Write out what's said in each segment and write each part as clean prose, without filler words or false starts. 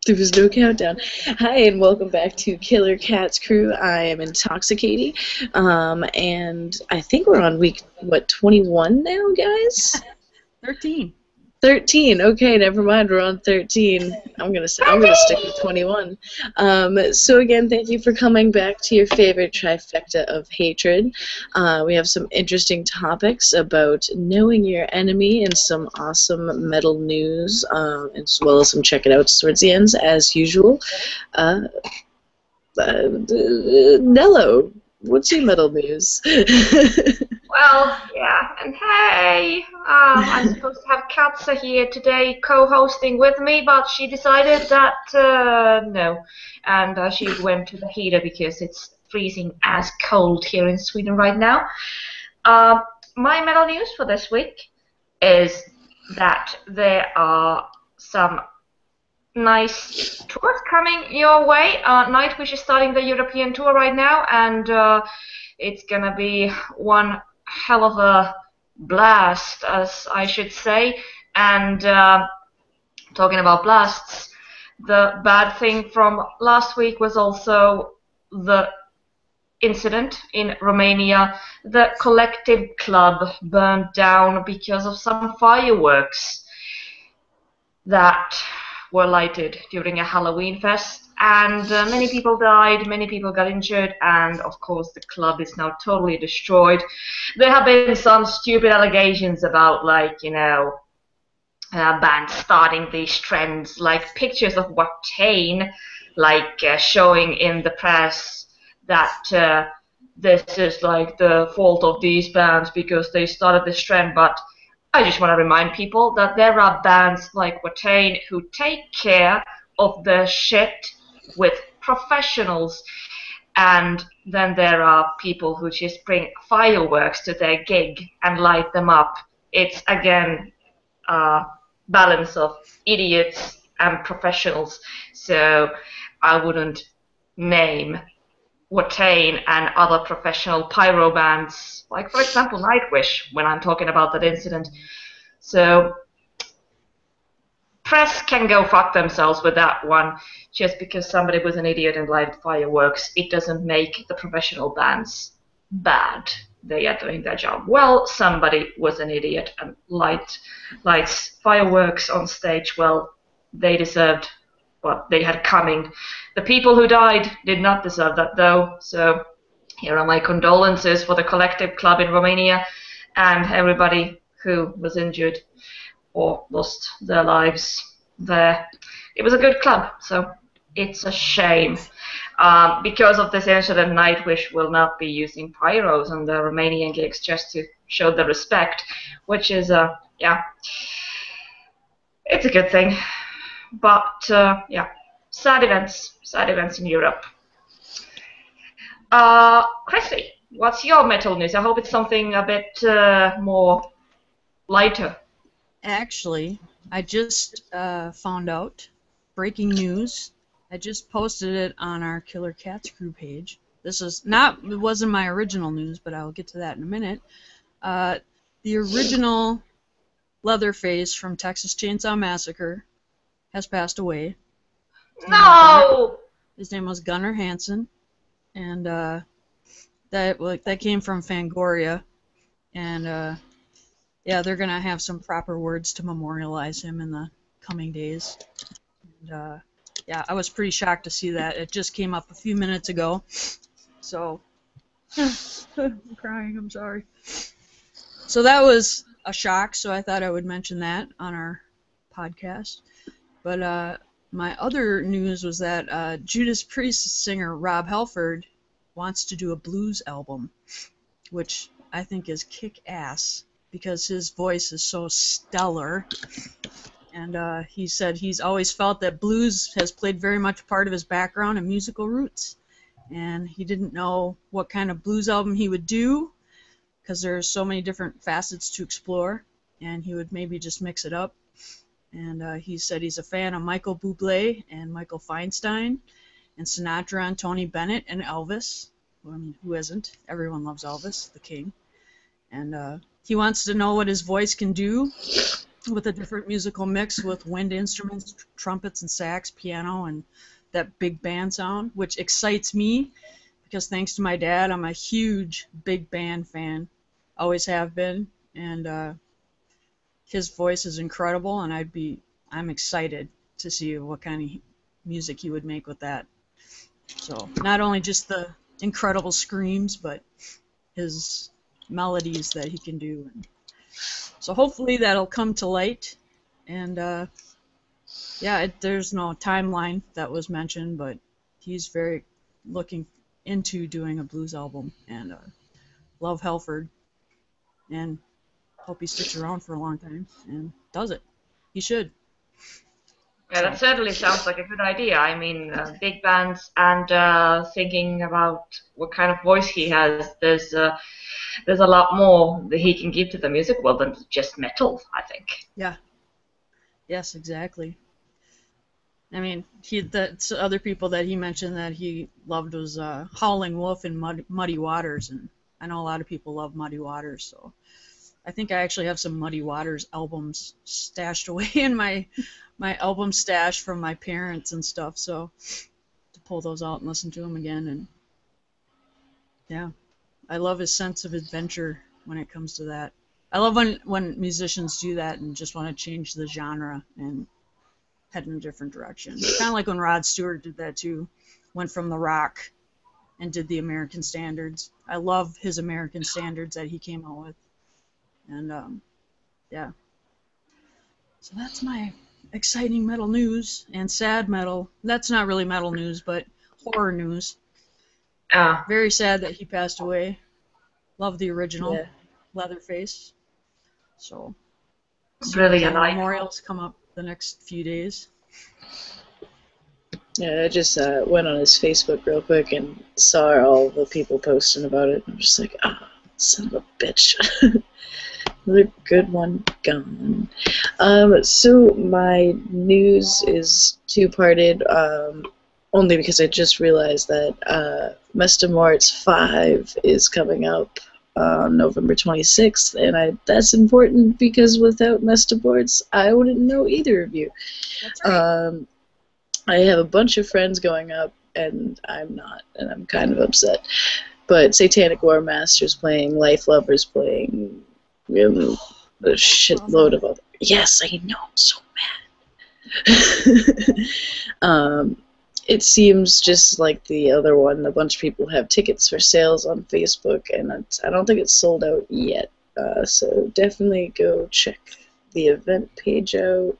There was no countdown. Hi, and welcome back to Killer Cats Crew. I am Intoxicating, and I think we're on week, 21 now, guys? 13. 13. Okay, never mind. We're on 13. I'm gonna stick with 21. So again, thank you for coming back to your favorite trifecta of hatred. We have some interesting topics about knowing your enemy and some awesome metal news, as well as some check it out towards the ends as usual. Uh, Nello, what's your metal news? Well, yeah, and hey, I'm supposed to have Katza here today co-hosting with me, but she decided that no, and she went to the heater because it's freezing as cold here in Sweden right now. Uh, my metal news for this week is that there are some nice tours coming your way. Nightwish is starting the European tour right now, and it's gonna be one hell of a blast, as I should say. And talking about blasts, the bad thing from last week was also the incident in Romania. The Collective Club burned down because of some fireworks that were lighted during a Halloween fest, and many people died, many people got injured, and of course the club is now totally destroyed. There have been some stupid allegations about, like, bands starting these trends, like pictures of Watain, like showing in the press that this is like the fault of these bands because they started this trend, but I just want to remind people that there are bands like Watain who take care of their shit with professionals, and then there are people who just bring fireworks to their gig and light them up. It's, again, a balance of idiots and professionals, so I wouldn't name Watain and other professional pyro bands, like, for example, Nightwish, when I'm talking about that incident. So press can go fuck themselves with that one. Just because somebody was an idiot and lighted fireworks, it doesn't make the professional bands bad. They are doing their job well. Somebody was an idiot and lights fireworks on stage. Well, they deserved what they had coming. The people who died did not deserve that, though. So here are my condolences for the Collective Club in Romania and everybody who was injured or lost their lives there. It was a good club, so it's a shame. Because of this incident, Nightwish will not be using pyros on the Romanian gigs, just to show the respect, which is, yeah, it's a good thing. But, yeah, sad events in Europe. Chrissy, what's your metal news? I hope it's something a bit more lighter. Actually, I just found out, breaking news. I just posted it on our Killer Cats Crew page. It wasn't my original news, but I'll get to that in a minute. The original Leatherface from Texas Chainsaw Massacre has passed away. No! His name was Gunnar Hansen, and that came from Fangoria, and yeah, they're gonna have some proper words to memorialize him in the coming days. And yeah, I was pretty shocked to see that. It just came up a few minutes ago, so I'm crying. I'm sorry. So that was a shock. So I thought I would mention that on our podcast. But my other news was that Judas Priest singer Rob Halford wants to do a blues album, which I think is kick-ass because his voice is so stellar. And he said he's always felt that blues has played very much part of his background and musical roots. And he didn't know what kind of blues album he would do because there's so many different facets to explore. And he would maybe just mix it up. And he said he's a fan of Michael Bublé and Michael Feinstein and Sinatra and Tony Bennett and Elvis. Well, I mean, who isn't? Everyone loves Elvis, the king. And he wants to know what his voice can do. with a different musical mix with wind instruments, trumpets and sax, piano, and that big band sound, which excites me because thanks to my dad, I'm a huge big band fan. Always have been, and his voice is incredible, and I'm excited to see what kind of music he would make with that. So not only just the incredible screams, but his melodies that he can do. So hopefully that'll come to light. And yeah, there's no timeline that was mentioned, but he's very looking into doing a blues album, and love Halford, and hope he sticks around for a long time and does it. He should. Yeah, that certainly sounds like a good idea. I mean, big bands and thinking about what kind of voice he has, there's a lot more that he can give to the music world than just metal, I think. Yeah. Yes, exactly. I mean, the other people that he mentioned that he loved was Howling Wolf and Muddy Waters, and I know a lot of people love Muddy Waters, so I think I actually have some Muddy Waters albums stashed away in my album stash from my parents and stuff, so to pull those out and listen to them again. And yeah, I love his sense of adventure when it comes to that. I love when musicians do that and just want to change the genre and head in a different direction. Kind of like when Rod Stewart did that too, went from the rock and did the American standards. I love his American standards that he came out with. And yeah, so that's my exciting metal news and sad metal. That's not really metal news, but horror news. Very sad that he passed away. Love the original Leatherface. So Brilliant. Memorials come up the next few days. Yeah, I just went on his Facebook real quick and saw all the people posting about it. I'm just like, son of a bitch. Another good one gone. So my news is two-parted, only because I just realized that Mesta Moritz 5 is coming up on November 26th, and that's important because without Mesta Moritz, I wouldn't know either of you. That's right. I have a bunch of friends going up, and I'm not, and I'm kind of upset. But Satanic War Master's playing, Life Lover's playing, a shitload of other. Yes, I know, I'm so mad. It seems just like the other one. A bunch of people have tickets for sales on Facebook, and I don't think it's sold out yet. So definitely go check the event page out.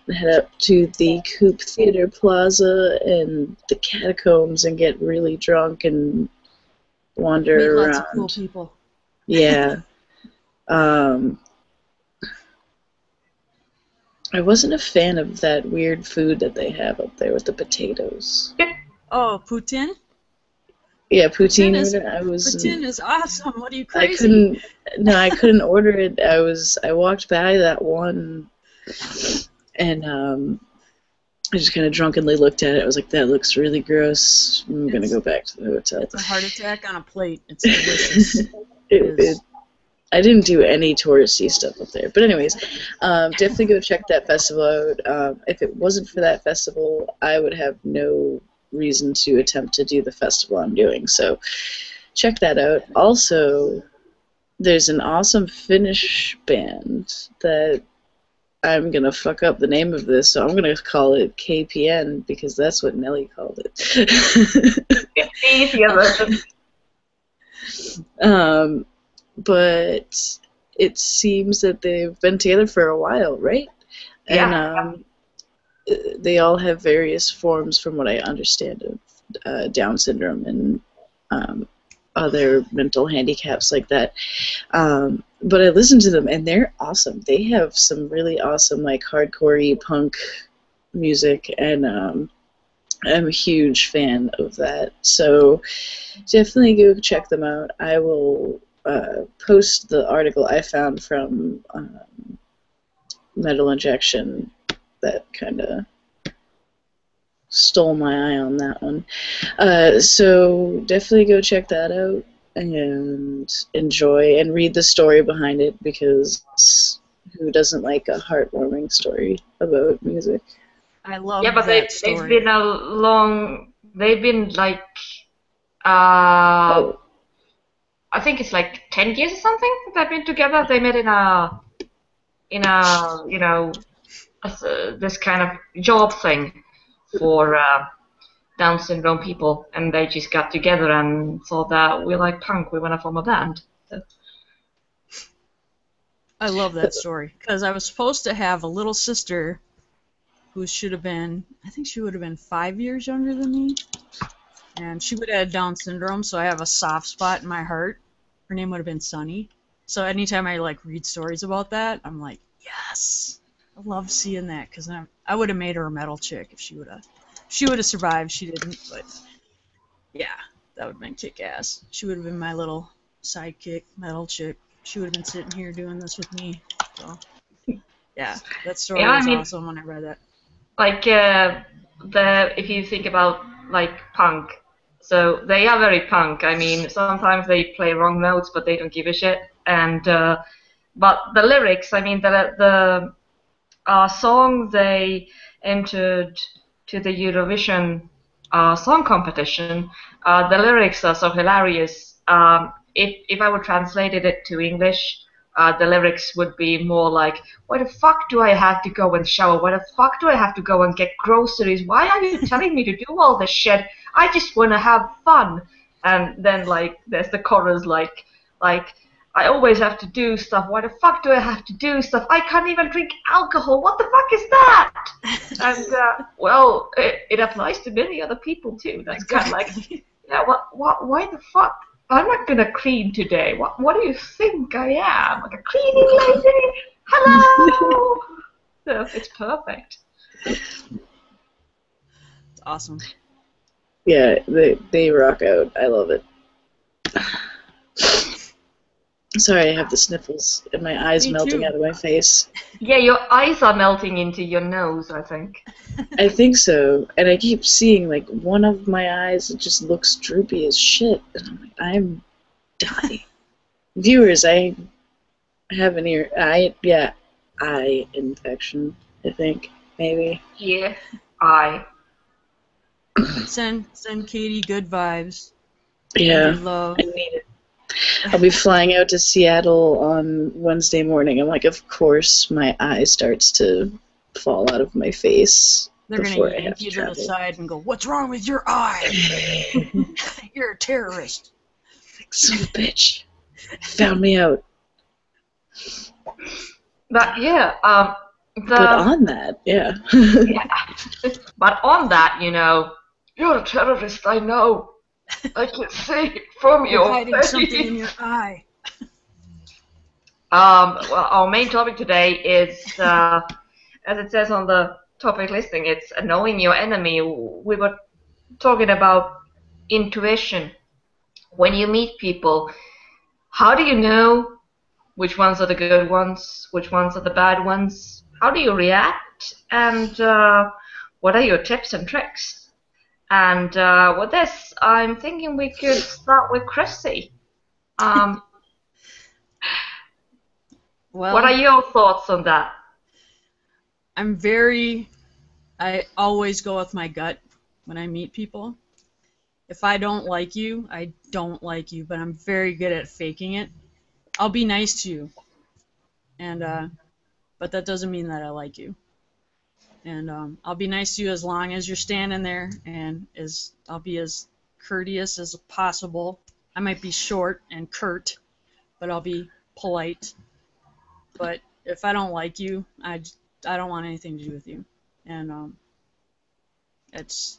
Head up to the Coop Theater Plaza and the Catacombs and get really drunk and wander Meet around. lots of cool people. Yeah. I wasn't a fan of that weird food that they have up there with the potatoes. Oh, poutine? Yeah, poutine. Poutine is awesome. What are you crazy? I couldn't order it. I walked by that one, and I just kind of drunkenly looked at it. I was like, that looks really gross. I'm going to go back to the hotel. It's a heart attack on a plate. It's delicious. I didn't do any touristy stuff up there. But anyways, definitely go check that festival out. If it wasn't for that festival, I would have no reason to attempt to do the festival I'm doing. So check that out. Also, there's an awesome Finnish band that I'm going to fuck up the name of this, so I'm going to call it KPN because that's what Nelly called it. But it seems that they've been together for a while, right? Yeah. And they all have various forms, from what I understand, of Down syndrome and other mental handicaps like that. But I listened to them, and they're awesome. They have some really awesome, like, hardcore-y punk music, and I'm a huge fan of that. So definitely go check them out. I will post the article I found from Metal Injection that kind of stole my eye on that one. So definitely go check that out. and enjoy and read the story behind it, because who doesn't like a heartwarming story about music? I love Yeah, but that they've story. been they've been like, uh, Oh, I think it's like 10 years or something that they've been together. They met in a this kind of job thing for Down syndrome people, and they just got together and thought that we like punk, we want to form a band. So, I love that story because I was supposed to have a little sister who should have been, I think she would have been 5 years younger than me, and she would have had Down syndrome, so I have a soft spot in my heart. Her name would have been Sunny. So anytime I like read stories about that, I'm like, yes, I love seeing that because I would have made her a metal chick if she would have survived. She didn't, but yeah, that would have been kick ass. She would have been my little sidekick metal chick. She would have been sitting here doing this with me. So yeah, that story yeah, I was mean, awesome when I read that. like if you think about like punk, so they are very punk. I mean, sometimes they play wrong notes, but they don't give a shit. And but the lyrics, I mean, the song they entered to the Eurovision song competition, the lyrics are so hilarious. If I would translate it to English, the lyrics would be more like, "Why the fuck do I have to go and shower? Why the fuck do I have to go and get groceries? Why are you telling me to do all this shit? I just want to have fun." And then like there's the chorus like I always have to do stuff. Why the fuck do I have to do stuff? I can't even drink alcohol. What the fuck is that? And well, it applies to many other people too. That's kind of like, yeah, what, why the fuck? I'm not gonna clean today. What do you think I am? Like a cleaning lady? Hello. So it's perfect. It's awesome. yeah, they rock out. I love it. Sorry, I have the sniffles and my eyes Me melting too. out of my face. Yeah, your eyes are melting into your nose, I think. I think so, and I keep seeing like one of my eyes. It just looks droopy as shit, and I'm like, I'm dying. Viewers, I have an eye infection. I think maybe. Yeah, I. Send Katie good vibes. Yeah, Good love. I need it. I'll be flying out to Seattle on Wednesday morning. I'm like, of course, my eye starts to fall out of my face They're before gonna I have yank to you to the travel. side and go, "What's wrong with your eye? You're a terrorist." Son of a bitch! Found me out. But yeah, But on that, yeah. yeah. But on that, you're a terrorist. I know. I can see it from You're your hiding face. something in your eye. Well, our main topic today is, as it says on the topic listing, it's knowing your enemy. We were talking about intuition. When you meet people, how do you know which ones are the good ones, which ones are the bad ones? How do you react? And what are your tips and tricks? And with this, I'm thinking we could start with Chrissy. What Well, are your thoughts on that? I always go with my gut when I meet people. If I don't like you, I don't like you, but I'm very good at faking it. I'll be nice to you, and but that doesn't mean that I like you. And I'll be nice to you as long as you're standing there, and I'll be as courteous as possible. I might be short and curt, but I'll be polite. But if I don't like you, I don't want anything to do with you. And it's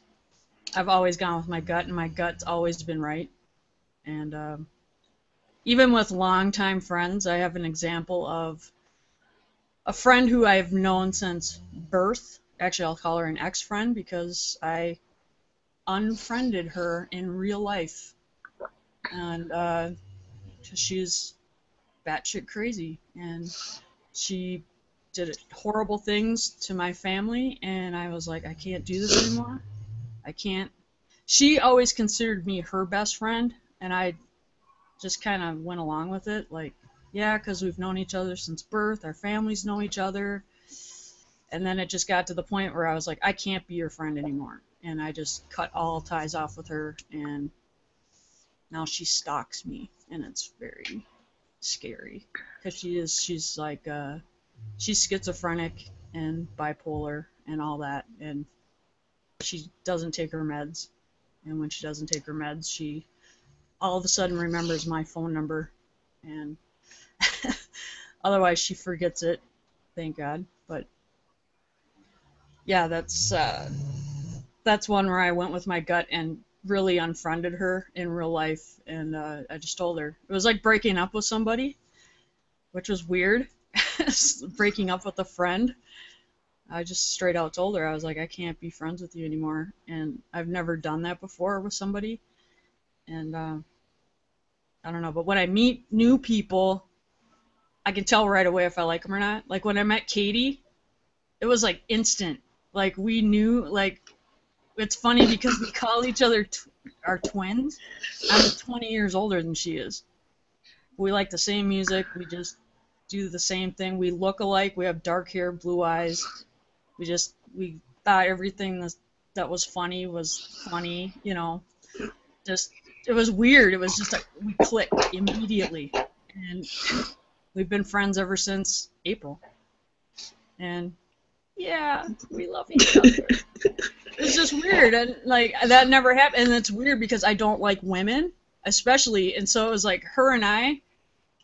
I've always gone with my gut, and my gut's always been right. And even with longtime friends, I have an example of a friend who I've known since birth. Actually, I'll call her an ex-friend because I unfriended her in real life, and 'cause she's batshit crazy, and she did horrible things to my family, and I was like, I can't do this anymore. I can't. She always considered me her best friend, and just kind of went along with it. Like, yeah, because we've known each other since birth. Our families know each other. And then it just got to the point where I was like, I can't be your friend anymore. And I just cut all ties off with her. And now she stalks me. And it's very scary. Because she's like, she's schizophrenic and bipolar and all that. And she doesn't take her meds. And when she doesn't take her meds, she all of a sudden remembers my phone number. And otherwise she forgets it. Thank God. But yeah, that's one where I went with my gut and really unfriended her in real life. And I just told her. It was like breaking up with somebody, which was weird. Breaking up with a friend. I just straight out told her, I was like, I can't be friends with you anymore. And I've never done that before with somebody. And I don't know, but when I meet new people, I can tell right away if I like them or not. Like when I met Katie, it was like instant. Like we knew, like, it's funny because we call each other our twins. I'm 20 years older than she is. We like the same music. We just do the same thing. We look alike. We have dark hair, blue eyes. We thought everything that was funny, you know. Just, it was weird. It was just like we clicked immediately. And we've been friends ever since April. And yeah, we love each other. It's just weird, and like that never happened. And it's weird because I don't like women, especially. And so it was like her and I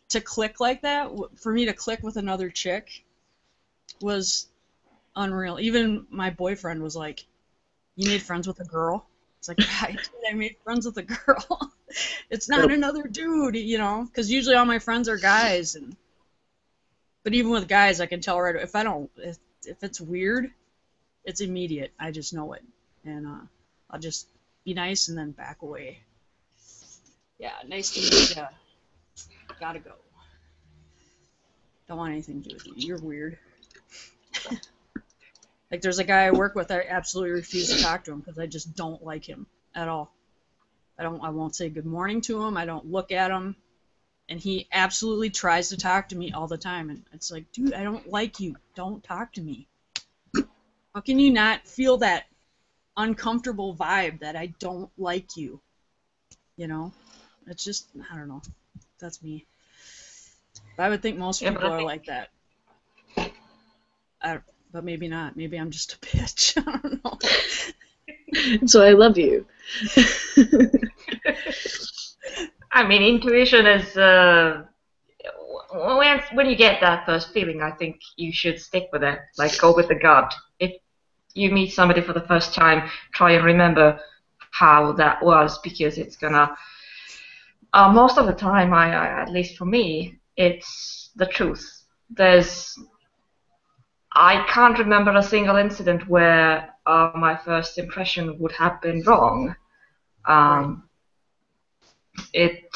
to click like that. For me to click with another chick was unreal. Even my boyfriend was like, "You made friends with a girl." It's like, "Right, I made friends with a girl. It's not another dude, you know." Because usually all my friends are guys, but even with guys, I can tell right if it's weird, it's immediate. I just know it, and I'll just be nice and then back away. Yeah, nice to meet you. Gotta go. Don't want anything to do with you. You're weird. Like there's a guy I work with, I absolutely refuse to talk to him because I just don't like him at all. I won't say good morning to him. I don't look at him. And he absolutely tries to talk to me all the time. And it's like, dude, I don't like you. Don't talk to me. How can you not feel that uncomfortable vibe that I don't like you? You know? It's just, I don't know. That's me. But I would think most people are like that. But maybe not. Maybe I'm just a bitch. I don't know. So I love you. I mean, intuition is when you get that first feeling, I think you should stick with it. Like, go with the gut. If you meet somebody for the first time, try and remember how that was, because it's gonna. Most of the time, at least for me, it's the truth. I can't remember a single incident where my first impression would have been wrong. It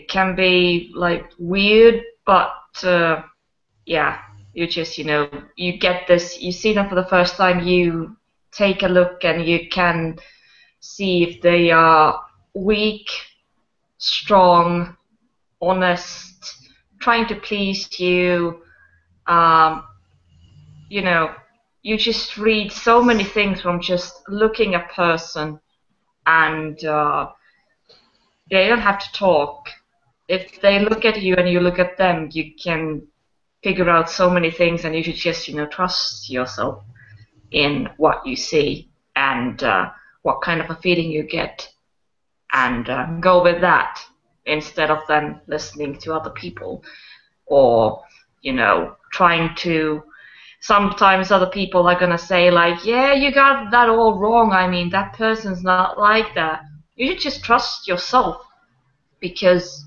can be like weird, but yeah, you just, you get this, you see them for the first time, you take a look and you can see if they are weak, strong, honest, trying to please you. You just read so many things from just looking at a person, and they don't have to talk. If they look at you and you look at them, you can figure out so many things, and you should just, trust yourself in what you see and what kind of a feeling you get, and go with that instead of then listening to other people or, trying to. Sometimes other people are going to say, like, yeah, you got that all wrong. I mean, that person's not like that. You should just trust yourself, because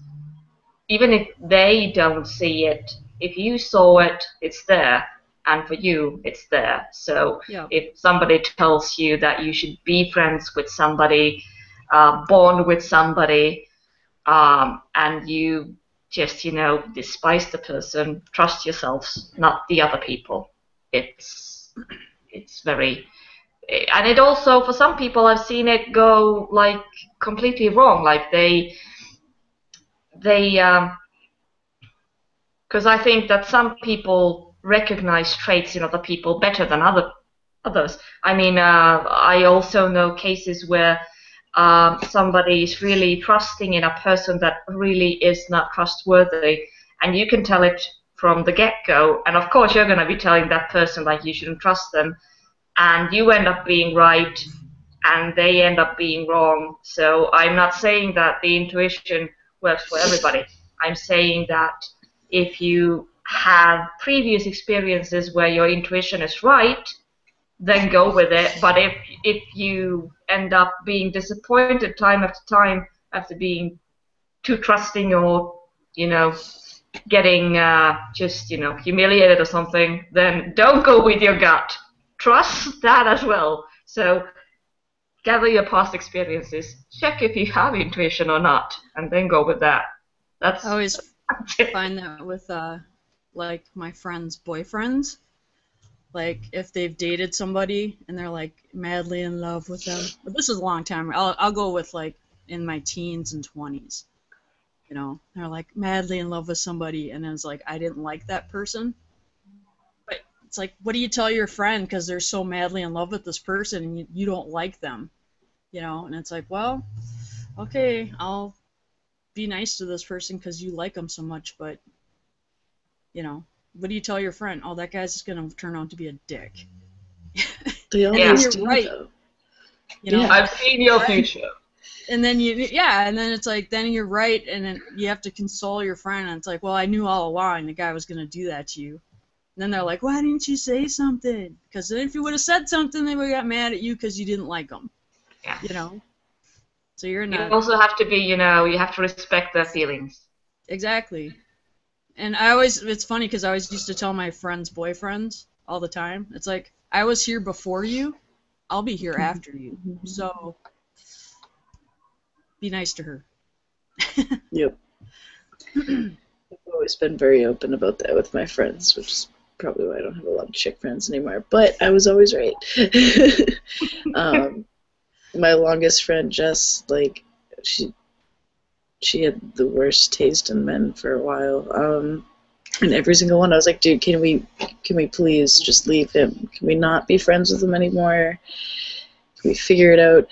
even if they don't see it, if you saw it, it's there. And for you, it's there. So yeah. If somebody tells you that you should be friends with somebody, bond with somebody, and you just, despise the person, trust yourselves, not the other people. It's very, and it also, for some people, I've seen it go like completely wrong. Like they they, because I think that some people recognize traits in other people better than others. I mean, I also know cases where somebody is really trusting in a person that really is not trustworthy, and you can tell it from the get-go. And of course, you're going to be telling that person like you shouldn't trust them, and you end up being right, and they end up being wrong. So I'm not saying that the intuition works for everybody. I'm saying that if you have previous experiences where your intuition is right, then go with it. But if you end up being disappointed time after time after being too trusting, or getting just humiliated or something, then don't go with your gut. Trust that as well. So gather your past experiences, check if you have intuition or not, and then go with that. That's I always find that with like my friends' boyfriends. Like if they've dated somebody and they're like madly in love with them. But this is a long time. I'll go with like in my teens and 20s. They're like madly in love with somebody, and it's like I didn't like that person. But it's like, what do you tell your friend because they're so madly in love with this person and you don't like them? And it's like, well, okay, I'll be nice to this person because you like them so much, but what do you tell your friend? Oh, that guy's just going to turn out to be a dick. They always do, right. though. I've seen your future. And then and then it's like, then you're right, and then you have to console your friend, and it's like, well, I knew all along the guy was going to do that to you. And then they're like, why didn't you say something? Because then if you would have said something, they would have got mad at you because you didn't like them. Yeah. So you're not. You also have to be, you have to respect their feelings. Exactly. And it's funny because I always used to tell my friends' boyfriends all the time. It's like, I was here before you, I'll be here after you. So be nice to her. Yep. I've always been very open about that with my friends, which is probably why I don't have a lot of chick friends anymore. But I was always right. My longest friend, Jess, like, she had the worst taste in men for a while. And every single one, I was like, dude, can we please just leave him? Can we not be friends with him anymore? Can we figure it out?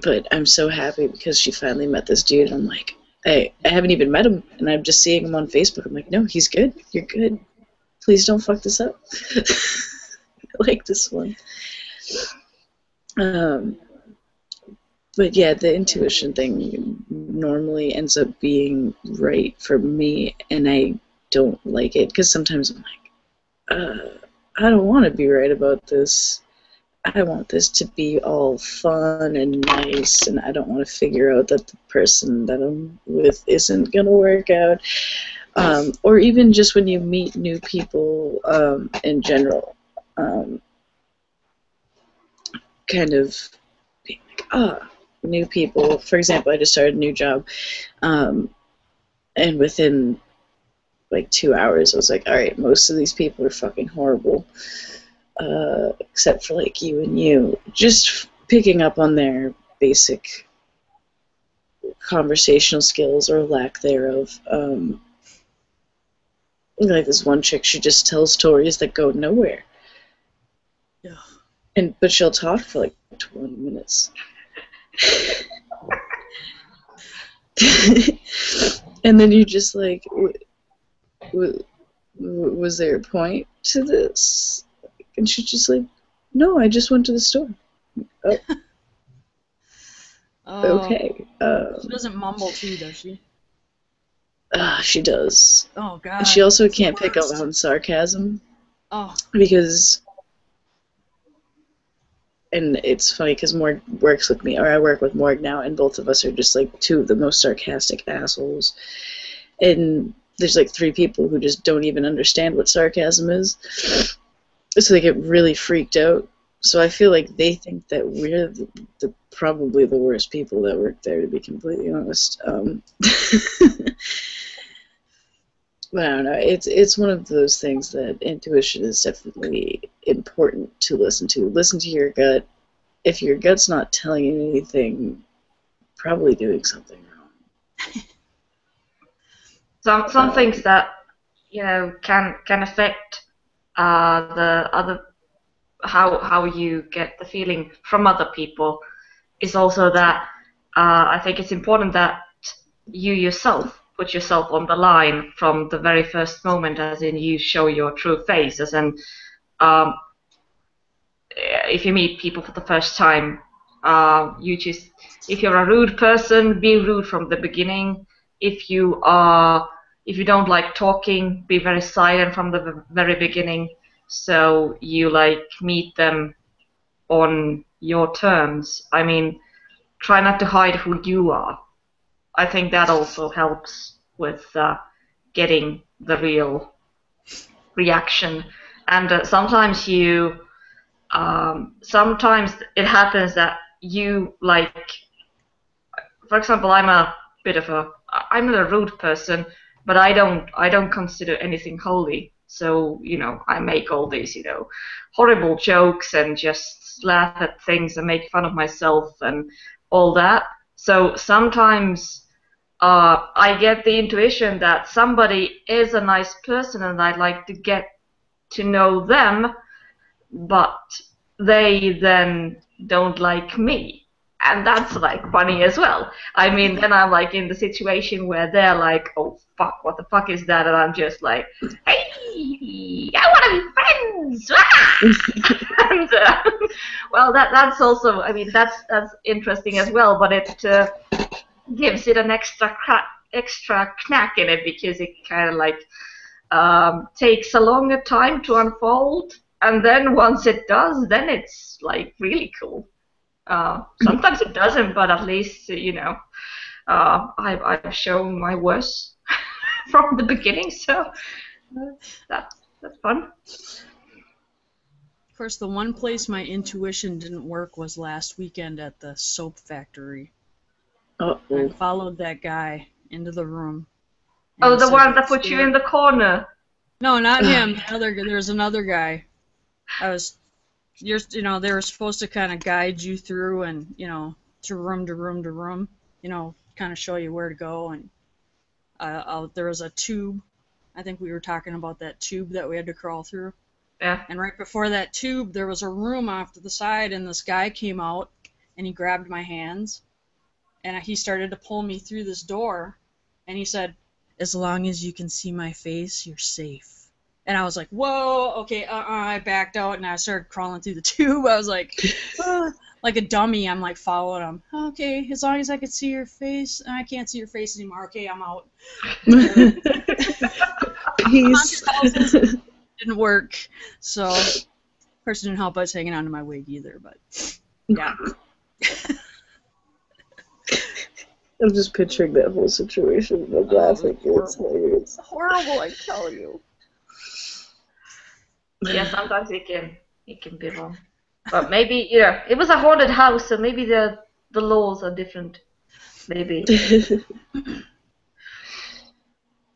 But I'm so happy because she finally met this dude. I'm like, I haven't even met him, and I'm just seeing him on Facebook. I'm like, no, he's good. You're good. Please don't fuck this up. I like this one. But yeah, the intuition thing normally ends up being right for me, and I don't like it because sometimes I'm like, I don't want to be right about this. I want this to be all fun and nice, and I don't want to figure out that the person that I'm with isn't going to work out. Or even just when you meet new people in general, kind of being like, new people. For example, I just started a new job, and within like 2 hours, I was like, all right, most of these people are fucking horrible, except for like you and you. Just picking up on their basic conversational skills or lack thereof. Like this one chick, she just tells stories that go nowhere. Yeah. But she'll talk for like 20 minutes. And then you're just like, was there a point to this? And she's just like, no, I just went to the store. Oh. Okay. She doesn't mumble too, does she? She does. Oh, God. And she also can't pick up on sarcasm. Oh. Because... And it's funny because Morg works with me, or I work with Morg now, and both of us are just like two of the most sarcastic assholes. And there's like 3 people who just don't even understand what sarcasm is. So they get really freaked out. So I feel like they think that we're probably the worst people that work there, to be completely honest. But I don't know. It's one of those things that intuition is definitely important to listen to. Listen to your gut. If your gut's not telling you anything, probably doing something wrong. Some things that can affect the other how you get the feeling from other people is also that I think it's important that you yourself put yourself on the line from the very first moment, as in you show your true face, as in if you meet people for the first time, if you're a rude person, be rude from the beginning. If you don't like talking, be very silent from the very beginning. So you meet them on your terms. I mean, try not to hide who you are. I think that also helps with getting the real reaction. And sometimes sometimes it happens that you for example, I'm not a rude person, but I don't consider anything holy. So I make all these horrible jokes and just laugh at things and make fun of myself and all that. So sometimes I get the intuition that somebody is a nice person and I'd like to get to know them, but they then don't like me. And that's funny as well. I mean, then I'm in the situation where they're like, oh fuck, what the fuck is that? And I'm just like, hey, I want to be friends. And well, that's also, I mean, that's interesting as well, but it gives it an extra knack in it, because it kind of takes a longer time to unfold, and then once it does, then it's really cool. Sometimes it doesn't, but at least I've shown my worst from the beginning, so that's fun. Of course, the one place my intuition didn't work was last weekend at the soap factory. Uh-oh. I followed that guy into the room. Oh, the one that put you in the corner. No, not him. There's another guy. They were supposed to kind of guide you through and, to room to room to room, kind of show you where to go. And there was a tube. I think we were talking about that tube that we had to crawl through. Yeah. And right before that tube, there was a room off to the side, and this guy came out, and he grabbed my hands, and he started to pull me through this door, and he said, "As long as you can see my face, you're safe." And I was like, whoa, okay, I backed out, and I started crawling through the tube. I was like, like a dummy, I'm following him. Okay, as long as I can see your face, and I can't see your face anymore. Okay, I'm out. Peace. Didn't work, so of course it didn't help us hanging on to my wig either, but yeah. I'm just picturing that whole situation. I'm laughing. It's hilarious. It's horrible, I tell you. Yeah, sometimes it can be wrong. But maybe, it was a haunted house, so maybe the laws are different. Maybe.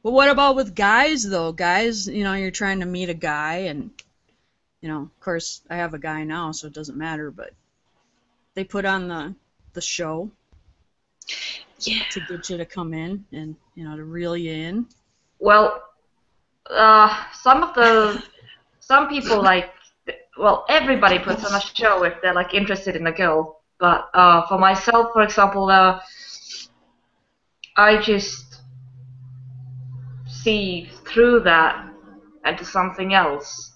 But what about with guys, though? Guys, you're trying to meet a guy, and, of course, I have a guy now, so it doesn't matter, but they put on the show to get you to come in and, to reel you in. Well, some people everybody puts on a show if they're interested in a girl. But for myself, for example, I just see through that into something else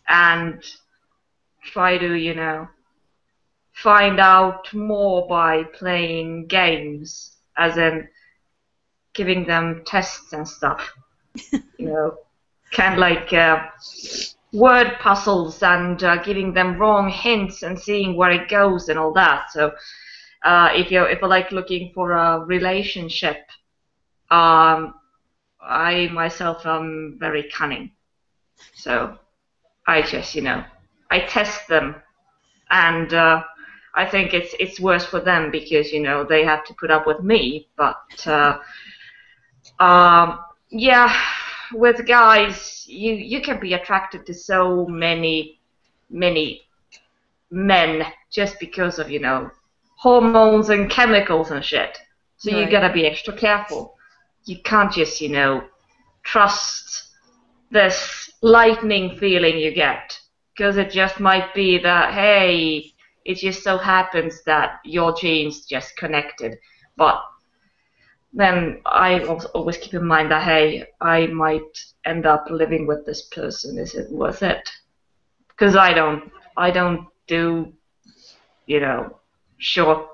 and try to, find out more by playing games, as in giving them tests and stuff. Kind of word puzzles and giving them wrong hints and seeing where it goes and all that. So if you're looking for a relationship, I myself am very cunning. So I just I test them, and I think it's worse for them because they have to put up with me. But yeah. With guys, you can be attracted to so many men just because of hormones and chemicals and shit. So you Right. gotta be extra careful. You can't just, trust this lightning feeling you get. Because it just might be that, hey, it just so happens that your genes just connected. But then I always keep in mind that, hey, I might end up living with this person. Is it worth it? Because I don't do, short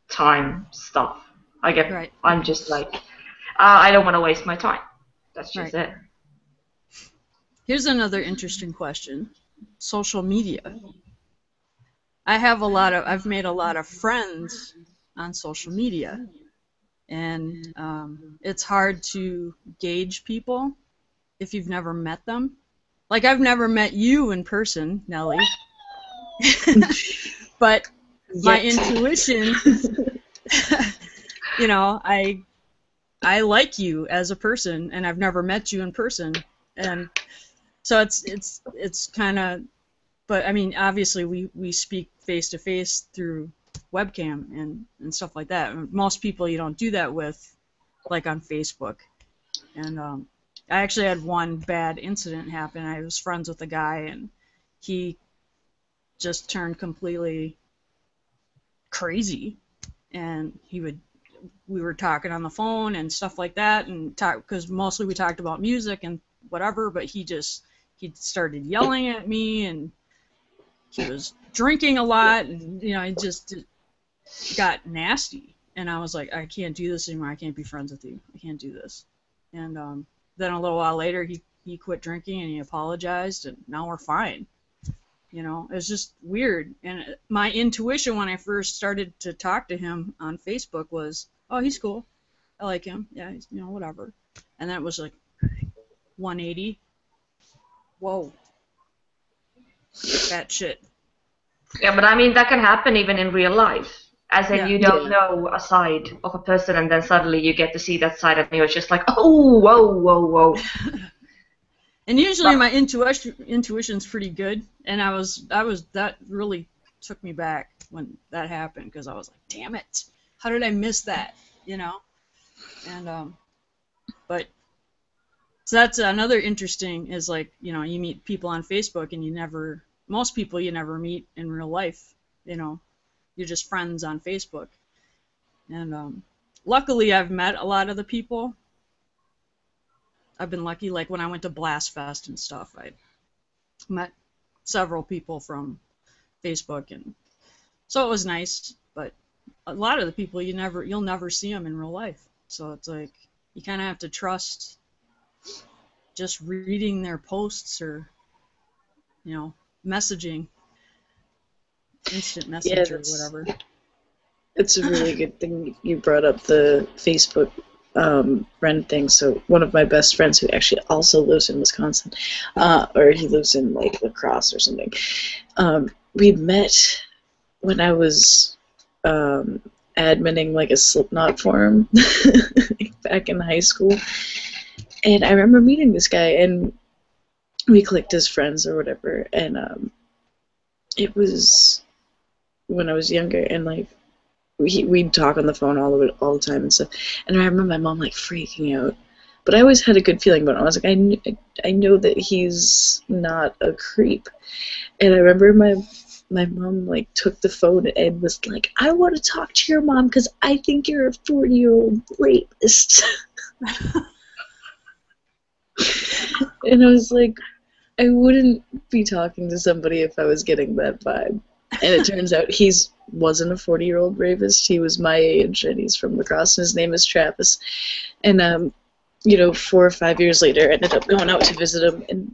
time stuff. Right. I'm just like, I don't want to waste my time. That's just Right. it. Here's another interesting question. Social media. I've made a lot of friends on social media, and it's hard to gauge people if you've never met them. Like, I've never met you in person, Nellie, but my Yet. intuition, I like you as a person, and I've never met you in person, and so it's kind of, but I mean, obviously we speak face to face through webcam and stuff like that. Most people you don't do that with, like on Facebook. And I actually had one bad incident happen. I was friends with a guy, and he just turned completely crazy, and we were talking on the phone and stuff like that, and because mostly we talked about music and whatever, but he started yelling at me, and he was drinking a lot, and it just got nasty, and I was like, I can't do this anymore. I can't be friends with you. I can't do this. And then a little while later, he quit drinking, and he apologized, and now we're fine. It was just weird. And my intuition when I first started to talk to him on Facebook was, oh, he's cool. I like him. Yeah, he's, whatever. And then it was like 180. Whoa. That shit. Yeah, but I mean, that can happen even in real life. As in, Yeah. you don't know a side of a person, and then suddenly you get to see that side, and you're just like, oh, whoa, whoa, whoa. And usually my intuition's pretty good, and I was that really took me back when that happened, because I was like, damn it, how did I miss that? And but so that's another interesting is, like, you meet people on Facebook, and most people you never meet in real life. You're just friends on Facebook. And luckily I've met a lot of the people. I've been lucky, like when I went to Blast Fest and stuff, I met several people from Facebook, and so it was nice. But a lot of the people you'll never see them in real life. So it's like you kind of have to trust just reading their posts or messaging, instant message or whatever. It's a really good thing you brought up the Facebook friend thing. So one of my best friends, who actually also lives in Wisconsin, or he lives in like La Crosse or something, we met when I was adminning like a Slipknot forum back in high school, and I remember meeting this guy, and we clicked as friends or whatever, and it was when I was younger, and like we'd talk on the phone all the time and stuff. And I remember my mom like freaking out, but I always had a good feeling about him. I was like, I know that he's not a creep. And I remember my mom like took the phone and was like, I want to talk to your mom because I think you're a 40-year-old rapist. And I was like, I wouldn't be talking to somebody if I was getting that vibe. And it turns out he wasn't a 40-year-old rapist. He was my age, and he's from La Crosse, and his name is Travis. And 4 or 5 years later, I ended up going out to visit him, and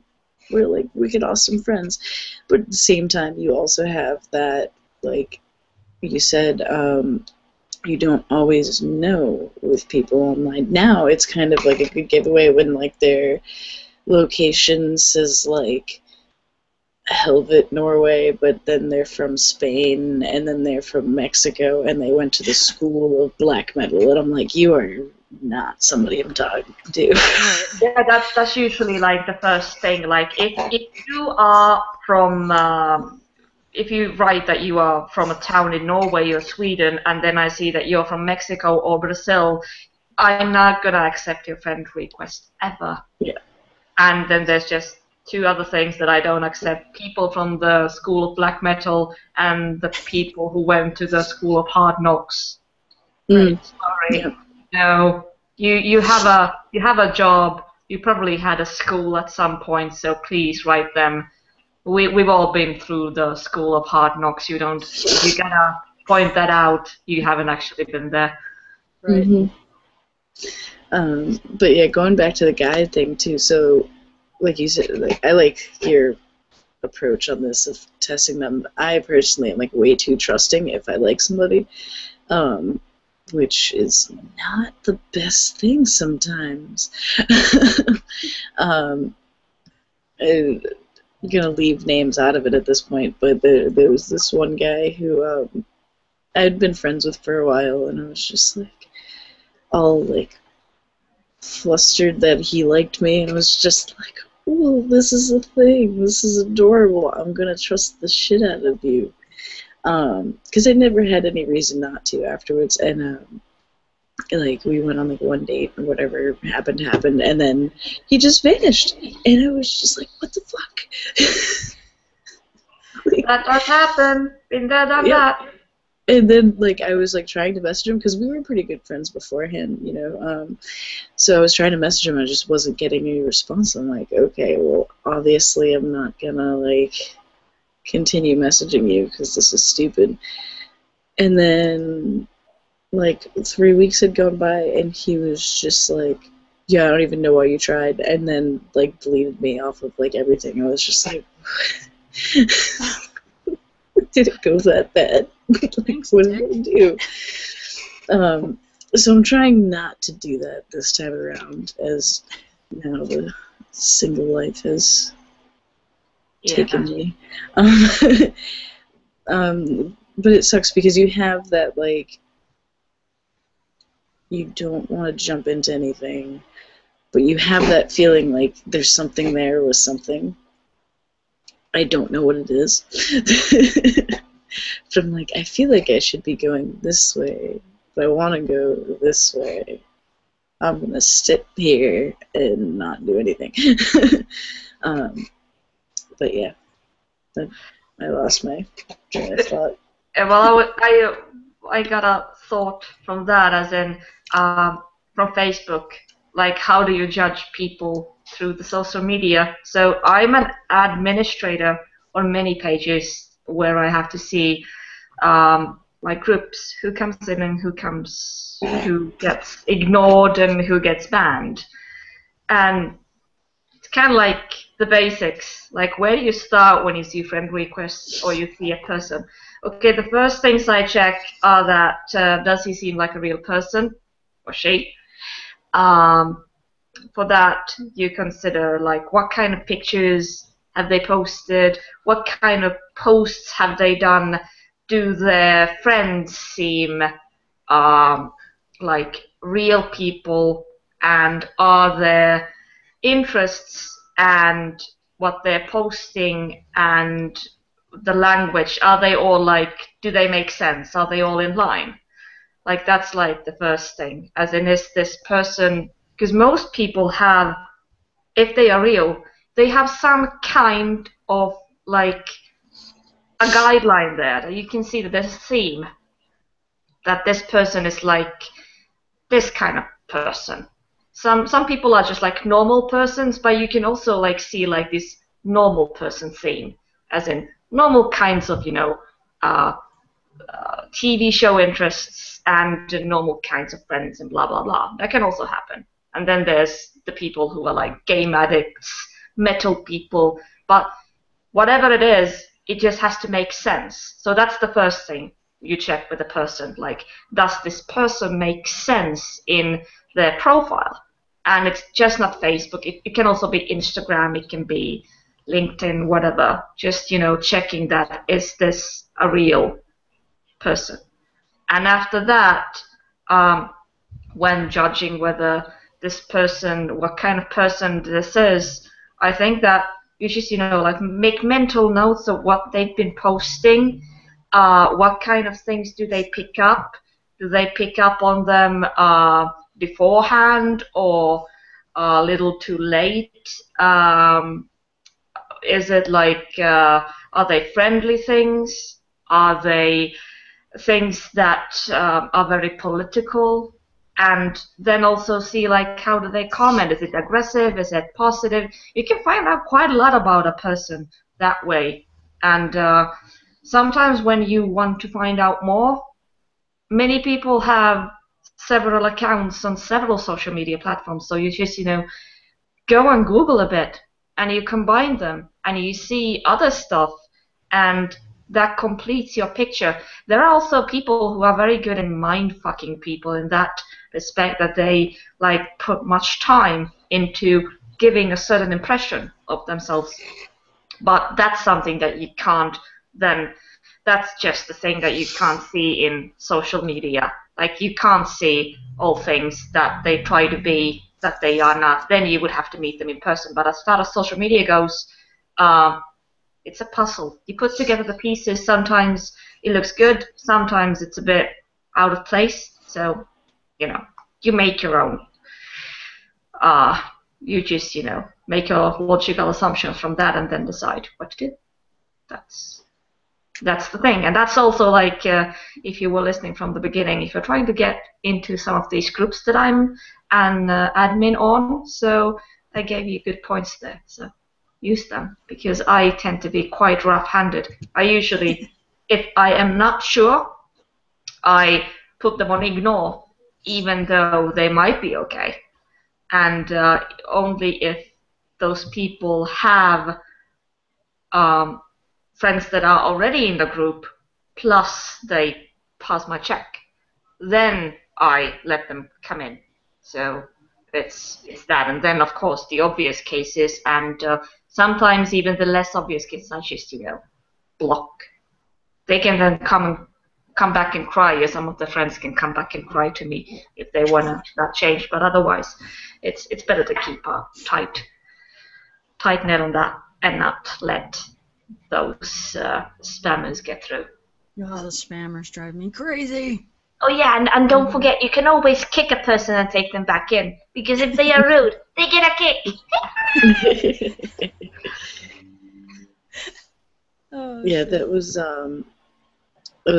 we're like wicked awesome friends. But at the same time, you also have that, like you said, you don't always know with people online. Now it's kind of like a good giveaway when like their location says like Helvet, Norway, but then they're from Spain, and then they're from Mexico, and they went to the school of black metal, and I'm like, you are not somebody I'm talking to. Yeah, that's usually like the first thing. Like if you are from if you write that you are from a town in Norway or Sweden, and then I see that you're from Mexico or Brazil, I'm not gonna accept your friend request ever. Yeah. And then there's just two other things that I don't accept: people from the School of Black Metal and the people who went to the School of Hard Knocks. Mm. Sorry, Yeah. no. You have a job. You probably had a school at some point, so please write them. We've all been through the School of Hard Knocks. You gotta point that out. You haven't actually been there. Right. Mm-hmm. But yeah, going back to the guide thing too. So, like you said, like I like your approach on this of testing them. I personally am like way too trusting if I like somebody, which is not the best thing sometimes. I'm gonna leave names out of it at this point, but there was this one guy who I'd been friends with for a while, and I was just like all like flustered that he liked me, and I was just like, "Oh, this is a thing. This is adorable. I'm gonna trust the shit out of you," because I never had any reason not to afterwards, and like we went on like one date or whatever happened, and then he just vanished, and I was just like, "What the fuck?" Like, That does happen. Been there, done that. and then like I was like trying to message him because we were pretty good friends beforehand, you know. So I was trying to message him, I just wasn't getting any response. I'm like, okay, well, obviously I'm not gonna like continue messaging you because this is stupid. And then like 3 weeks had gone by, and he was just like, yeah, I don't even know why you tried, and then like deleted me off of like everything. I was just like, did it go that bad? Like, what did I do? So I'm trying not to do that this time around, as now the single life has taken me. But it sucks because you have that, like, you don't want to jump into anything, but you have that feeling like there's something there with something. I don't know what it is. But I'm like, I feel like I should be going this way, but I want to go this way. I'm going to sit here and not do anything. But yeah, I lost my train of thought. Well, I got a thought from that, as in from Facebook. Like, how do you judge people through the social media? So I'm an administrator on many pages where I have to see like groups, who comes in and who gets ignored and who gets banned. And it's kind of like the basics. Like, where do you start when you see friend requests or you see a person? Okay, the first things I check are that does he seem like a real person or she? For that, you consider like what kind of pictures have they posted, what kind of posts have they done, do their friends seem like real people, and are their interests and what they're posting and the language, are they all like, do they make sense, are they all in line? Like, that's like the first thing, as in, is this person, because most people have, if they are real, they have some kind of like a guideline there that you can see that there's a theme, that this person is like this kind of person. Some people are just like normal persons, but you can also like see like this normal person theme, as in normal kinds of, you know, TV show interests and normal kinds of friends and blah blah blah. That can also happen. And then there's the people who are like game addicts, metal people, but whatever it is, it just has to make sense. So that's the first thing you check with a person. Like, does this person make sense in their profile? And it's just not Facebook. It can also be Instagram. It can be LinkedIn, whatever. Just, you know, checking that, is this a real person? And after that, when judging whether this person, what kind of person this is, I think that you just, like make mental notes of what they've been posting. What kind of things do they pick up? Do they pick up on them beforehand or a little too late? Is it like, are they friendly things? Are they things that are very political? And then also see like how do they comment? Is it aggressive? Is it positive? You can find out quite a lot about a person that way. And sometimes when you want to find out more, many people have several accounts on several social media platforms. So you just, go and Google a bit and you combine them and you see other stuff and that completes your picture. There are also people who are very good in mind-fucking people in that respect, that they like put much time into giving a certain impression of themselves. But that's something that you can't then, that's just the thing that you can't see in social media. Like you can't see all things that they try to be that they are not. Then you would have to meet them in person. But as far as social media goes, it's a puzzle. You put together the pieces. Sometimes it looks good. Sometimes it's a bit out of place. So, you make your own. You just, make your logical assumptions from that and then decide what to do. That's the thing. And that's also like, if you were listening from the beginning, if you're trying to get into some of these groups that I'm an admin on, so I gave you good points there. So use them, because I tend to be quite rough-handed. I usually, if I am not sure, I put them on ignore, even though they might be okay. And only if those people have friends that are already in the group, plus they pass my check, then I let them come in. So it's that. And then, of course, the obvious cases, and sometimes even the less obvious cases, I just, block. They can then come back and cry, or some of the friends can come back and cry to me if they want that change. But otherwise, it's better to keep a tight net on that and not let those spammers get through. Oh, the spammers drive me crazy. Oh yeah, and don't forget, you can always kick a person and take them back in, because if they are rude, they get a kick. Yeah, that was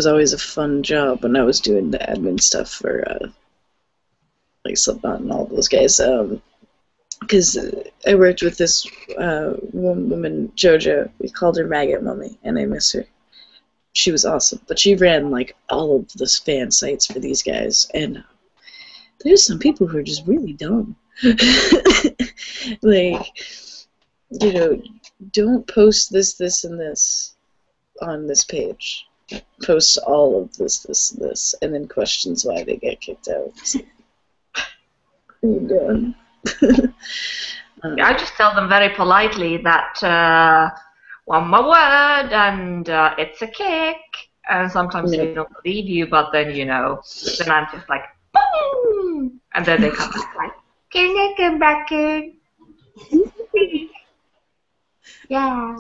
always a fun job when I was doing the admin stuff for like Slipknot and all those guys. Because I worked with this one woman, JoJo. We called her Maggot Mummy, and I miss her. She was awesome, but she ran like all of the fan sites for these guys, and there's some people who are just really dumb. Like, don't post this, and this on this page. Post all of this, and then questions why they get kicked out. What are you doing? I just tell them very politely that one more word and it's a kick. And sometimes they don't believe you, but then then I'm just like boom, and then they come back like, can I come back in? Yeah.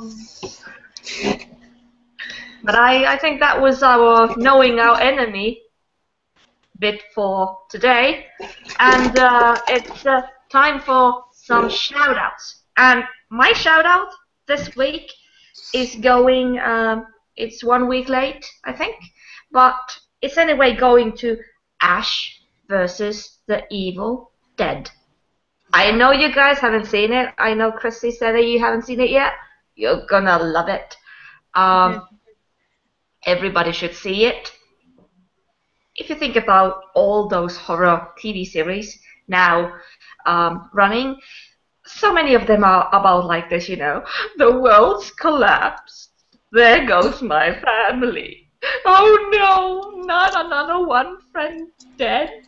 But I think that was our knowing our enemy bit for today, and it's time for some shout-outs. And my shout-out this week is going, it's 1 week late, I think, but it's anyway going to Ash versus the Evil Dead. I know you guys haven't seen it. I know Chrissy said that you haven't seen it yet. You're gonna love it. Everybody should see it. If you think about all those horror TV series now running, so many of them are about like this, the world's collapsed. There goes my family. Oh no, not another one friend dead.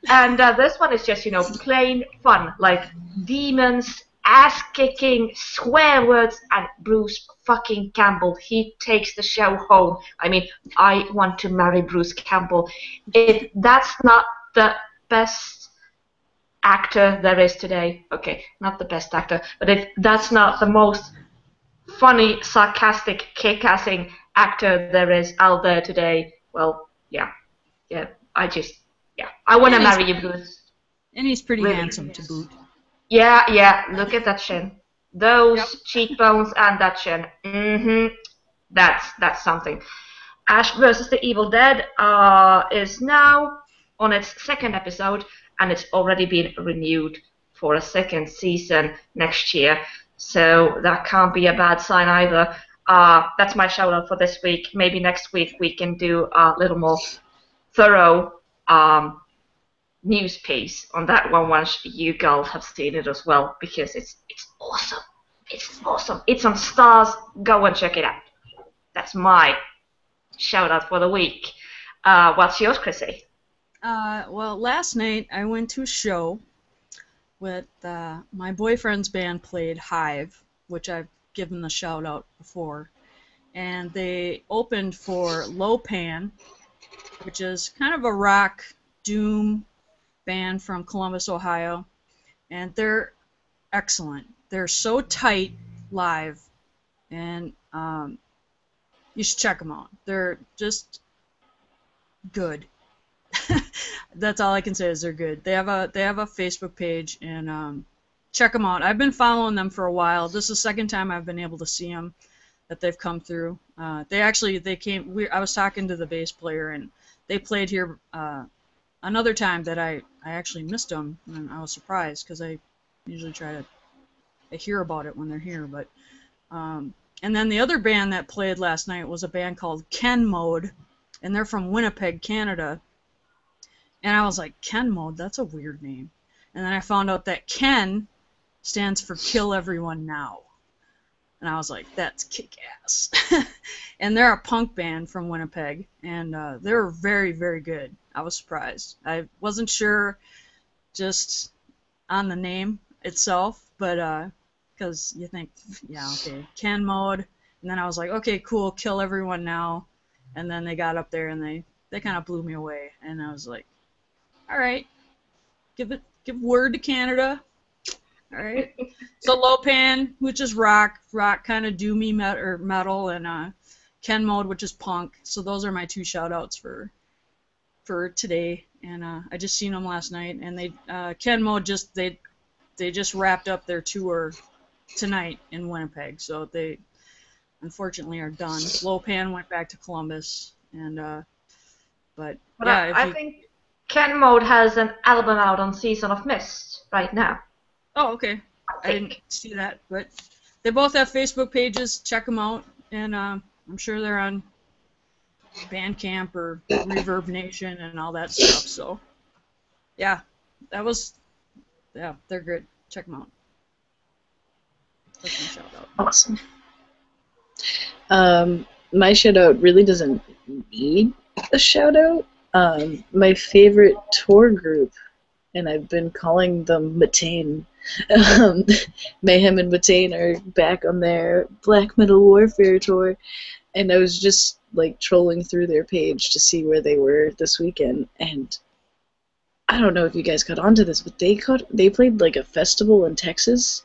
And this one is just, plain fun, like demons, ass-kicking, swear words, and Bruce fucking Campbell. He takes the show home. I mean, I want to marry Bruce Campbell. If that's not the best actor there is today, okay, not the best actor, but if that's not the most funny, sarcastic, kick-assing actor there is out there today. Well, yeah, I want to marry you, Bruce. And he's pretty Really. handsome to boot. Yeah, look at that chin. Those cheekbones and that chin. That's something. Ash vs. the Evil Dead is now on its second episode, and it's already been renewed for a second season next year. So that can't be a bad sign either. That's my shout out for this week. Maybe next week we can do a little more thorough news piece on that one once you girls have seen it as well, because it's awesome. It's awesome. It's on Stars. Go and check it out. That's my shout out for the week. What's yours, Chrissy? Well, last night I went to a show with my boyfriend's band played Hive, which I've given the shout out before, and they opened for Lopan, which is kind of a rock doom band from Columbus, Ohio, and they're excellent. They're so tight live, and you should check them out. They're just good. That's all I can say is they're good. They have a Facebook page, and check them out. I've been following them for a while. This is the second time I've been able to see them that they've come through. They came. I was talking to the bass player, and they played here another time that I actually missed them, and I was surprised because I usually I hear about it when they're here. But and then the other band that played last night was a band called Ken Mode, and they're from Winnipeg, Canada. And I was like, Ken Mode, that's a weird name. And then I found out that Ken stands for Kill Everyone Now. And I was like, that's kick-ass. And they're a punk band from Winnipeg, and they're very, very good. I was surprised. I wasn't sure just on the name itself, but because you think, yeah, okay, Ken Mode. And then I was like, okay, cool, Kill Everyone Now. And then they got up there, and they kind of blew me away. And I was like, all right, give word to Canada. All right. So Lopan, which is rock kind of doomy metal, and Ken Mode, which is punk. So those are my two shout-outs for today. And I just seen them last night, and they Ken Mode they just wrapped up their tour tonight in Winnipeg. So they unfortunately are done. Lopan went back to Columbus, and but yeah, I think Ken Mode has an album out on Season of Mist right now. Oh, okay. I didn't see that, but they both have Facebook pages. Check them out, and I'm sure they're on Bandcamp or Reverb Nation and all that stuff. So, yeah, they're good. Check them out. That's my shout out. Awesome. My shout out really doesn't need a shout out. My favorite tour group, and I've been calling them Matane. Mayhem and Matane are back on their Black Metal Warfare tour, and I was just like trolling through their page to see where they were this weekend, and I don't know if you guys got onto this, but they played like a festival in Texas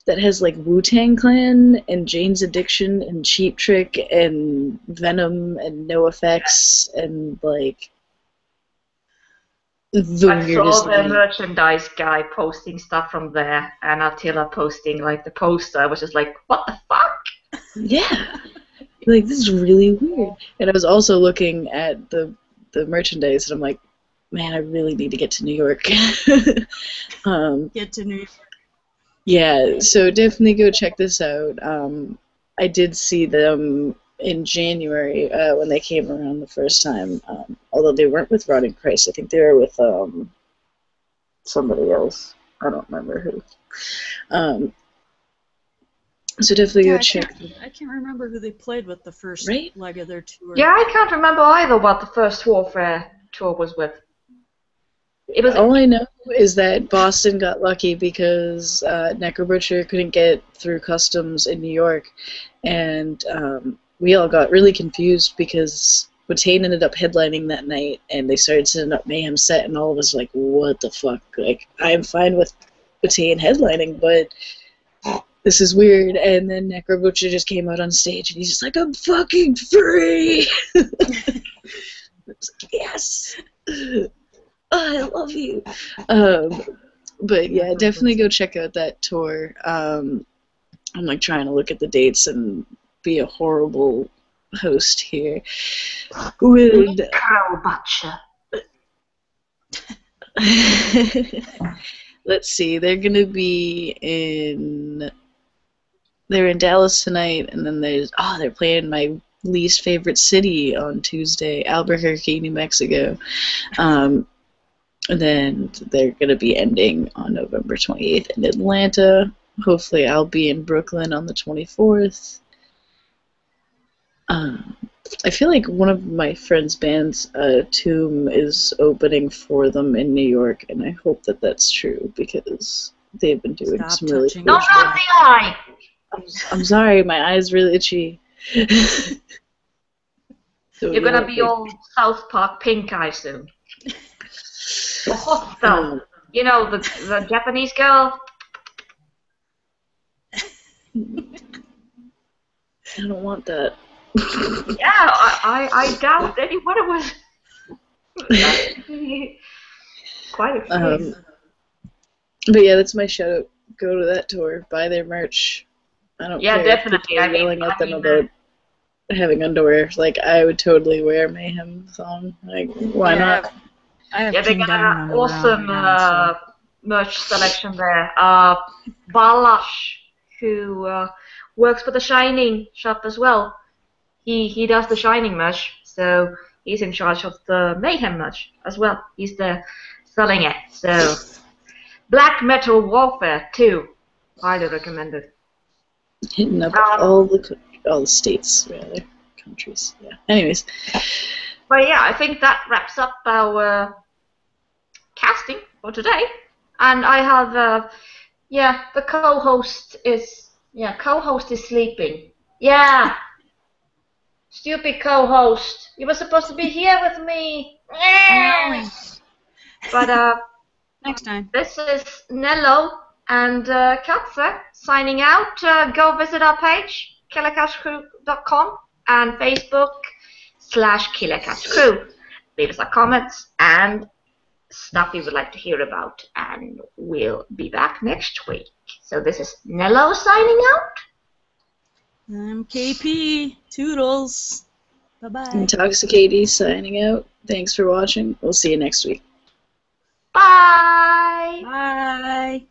that has like Wu-Tang Clan and Jane's Addiction and Cheap Trick and Venom and NoFX and like the weirdest. I saw the merchandise guy posting stuff from there, and Attila posting like the poster. I was just like, what the fuck? Yeah, like this is really weird. And I was also looking at the merchandise, and I'm like, man, I really need to get to New York. Get to New York. Yeah, so definitely go check this out. I did see them in January when they came around the first time, although they weren't with Rotting Christ. I think they were with somebody else. I don't remember who. So definitely go check. I can't remember who they played with the first leg of their tour. Yeah, I can't remember either what the first Warfare tour was with. All I know is that Boston got lucky because Necrobutcher couldn't get through customs in New York, and we all got really confused because Watane ended up headlining that night, and they started setting up Mayhem set, and all of us like, what the fuck? Like, I'm fine with Watane headlining, but this is weird. And then Necrobutcher just came out on stage, and he's just like, I'm fucking free! I was like, yes! Oh, I love you! But yeah, definitely go check out that tour. I'm like trying to look at the dates and be a horrible host here. With Necrobutcher. let's see, they're in Dallas tonight, and then they're playing my least favorite city on Tuesday, Albuquerque, New Mexico. And then they're gonna be ending on November 28th in Atlanta. Hopefully I'll be in Brooklyn on the 24th. I feel like one of my friends' bands, Tomb, is opening for them in New York, and I hope that that's true because they've been doing Stop some really touching cool Not shit. on the eye! I'm sorry, my eye's really itchy. So, You're gonna yeah, be all South Park pink eye soon. The hot stuff. You know, the Japanese girl. I don't want that. Yeah, I doubt anyone was. Quite a few. But yeah, that's my shout out. Go to that tour, buy their merch. I don't Yeah, care definitely. if people are yelling at them about having underwear. Like, I would totally wear Mayhem song. Like, why not? I have Yeah, they King got Diamond an underwear on awesome right now, merch selection there. Balash, who works for the Shining shop as well. He does the Shining merch, so he's in charge of the Mayhem merch as well. He's there selling it. So Black Metal Warfare 2, highly recommended. Hitting up all the states, rather. Countries, yeah. Anyways. But yeah, I think that wraps up our casting for today. And I have, the co-host is sleeping. Yeah. Stupid co-host. You were supposed to be here with me. But next time. This is Nello and Katze signing out. Go visit our page, killercatchcrew.com, and Facebook/KillerCatchCrew. Leave us a comments and stuff you would like to hear about, and we'll be back next week. So this is Nello signing out. I'm KP. Toodles. Bye-bye. Intoxicated signing out. Thanks for watching. We'll see you next week. Bye. Bye.